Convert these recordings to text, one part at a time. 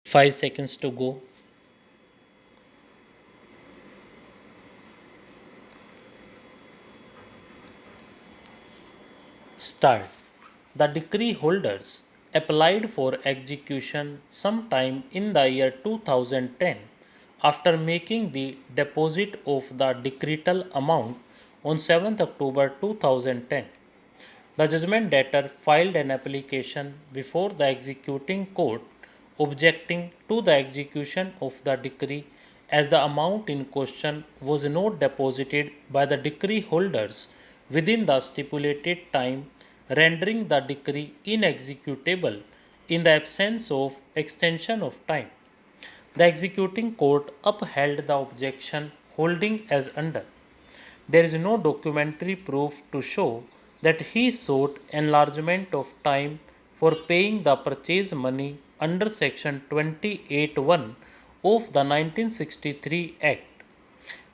5 seconds to go. Start. The decree holders applied for execution sometime in the year 2010 after making the deposit of the decretal amount on 7th October 2010. The judgment debtor filed an application before the executing court objecting to the execution of the decree as the amount in question was not deposited by the decree holders within the stipulated time, rendering the decree inexecutable in the absence of extension of time. The executing court upheld the objection, holding as under. There is no documentary proof to show that he sought enlargement of time for paying the purchase money under Section 28(1) of the 1963 Act.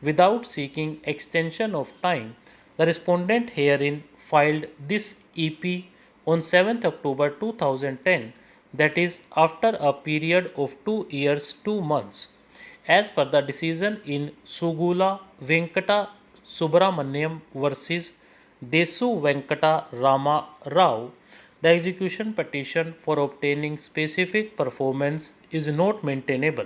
Without seeking extension of time, the respondent herein filed this EP on 7th October 2010, that is, after a period of 2 years 2 months. As per the decision in Sugula Venkata Subramaniam versus Desu Venkata Rama Rao, the execution petition for obtaining specific performance is not maintainable.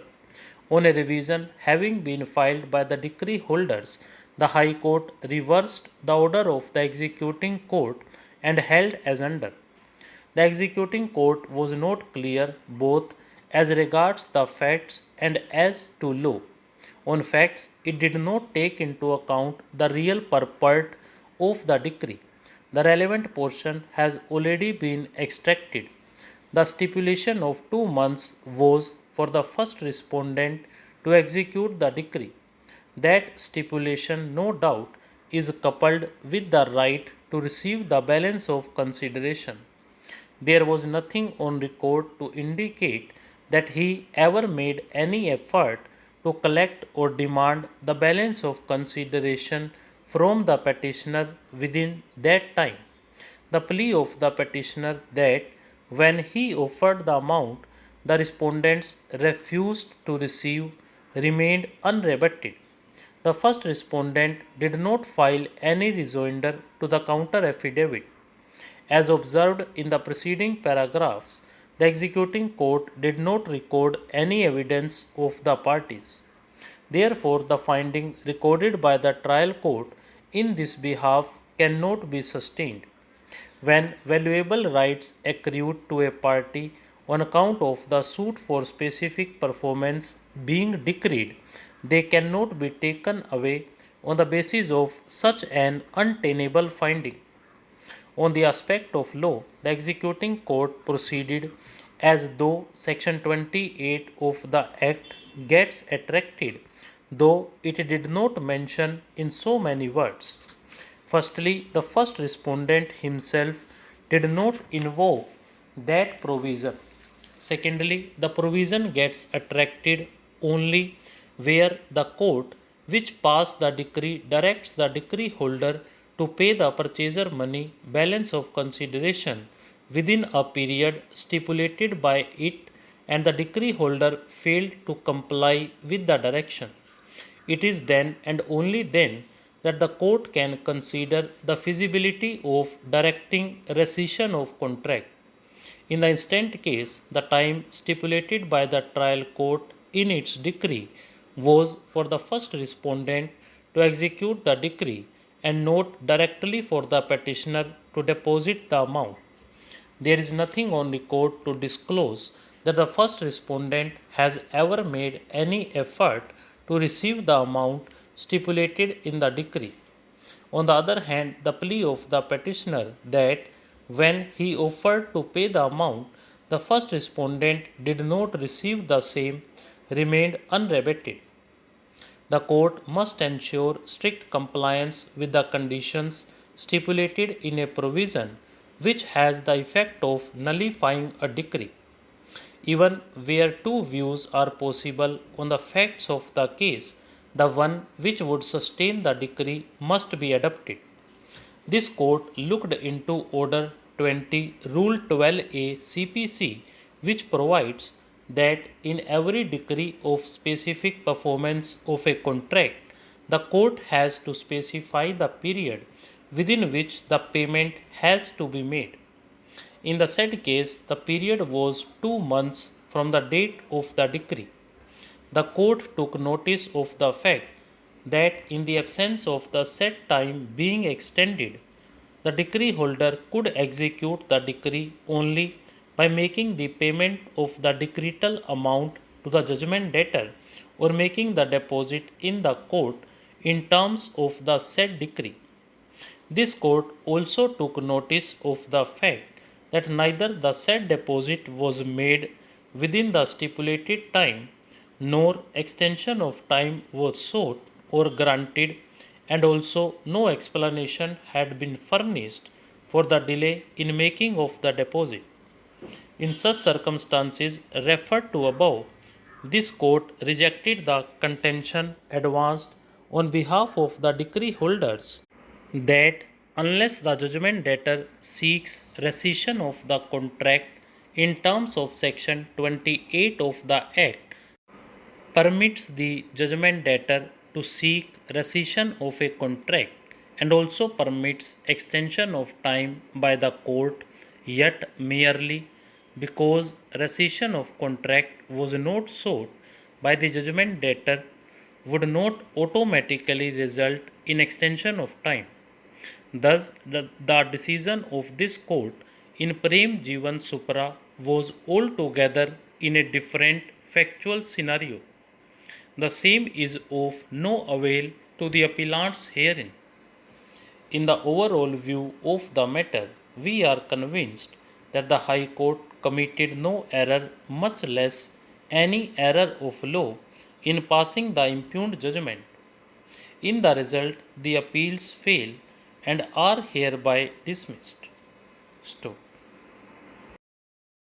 On a revision having been filed by the decree holders, the High Court reversed the order of the executing court and held as under. The executing court was not clear both as regards the facts and as to law. On facts, it did not take into account the real purport of the decree. The relevant portion has already been extracted. The stipulation of 2 months was for the first respondent to execute the decree. That stipulation, no doubt, is coupled with the right to receive the balance of consideration. There was nothing on record to indicate that he ever made any effort to collect or demand the balance of consideration from the petitioner within that time. The plea of the petitioner that when he offered the amount the respondents refused to receive remained unrebutted. The first respondent did not file any rejoinder to the counter affidavit. As observed in the preceding paragraphs, the executing court did not record any evidence of the parties. Therefore, the finding recorded by the trial court in this behalf cannot be sustained. When valuable rights accrued to a party on account of the suit for specific performance being decreed, they cannot be taken away on the basis of such an untenable finding. On the aspect of law, the executing court proceeded as though Section 28 of the Act gets attracted, though it did not mention in so many words. Firstly, the first respondent himself did not invoke that provision. Secondly, the provision gets attracted only where the court which passed the decree directs the decree holder to pay the purchaser money balance of consideration within a period stipulated by it and the decree holder failed to comply with the direction. It is then and only then that the court can consider the feasibility of directing rescission of contract. In the instant case, the time stipulated by the trial court in its decree was for the first respondent to execute the decree and not directly for the petitioner to deposit the amount. There is nothing on record to disclose that the first respondent has ever made any effort to receive the amount stipulated in the decree. On the other hand, the plea of the petitioner that when he offered to pay the amount, the first respondent did not receive the same remained unrebutted. The court must ensure strict compliance with the conditions stipulated in a provision which has the effect of nullifying a decree. Even where two views are possible on the facts of the case, the one which would sustain the decree must be adopted. This court looked into Order 20 Rule 12A CPC, which provides that in every degree of specific performance of a contract, the court has to specify the period within which the payment has to be made. In the said case, the period was 2 months from the date of the decree. The court took notice of the fact that in the absence of the set time being extended, the decree holder could execute the decree only by making the payment of the decretal amount to the judgment debtor or making the deposit in the court in terms of the said decree. This court also took notice of the fact that neither the said deposit was made within the stipulated time nor extension of time was sought or granted, and also no explanation had been furnished for the delay in making of the deposit. In such circumstances referred to above, this court rejected the contention advanced on behalf of the decree holders that unless the judgment debtor seeks rescission of the contract in terms of section 28 of the Act, permits the judgment debtor to seek rescission of a contract and also permits extension of time by the court, yet merely because rescission of contract was not sought by the judgment debtor would not automatically result in extension of time. Thus, the decision of this court in Prem Jivan Supra was altogether in a different factual scenario. The same is of no avail to the appellants herein. In the overall view of the matter, we are convinced that the High Court committed no error, much less any error of law, in passing the impugned judgment. In the result, the appeals fail and are hereby dismissed. Stop.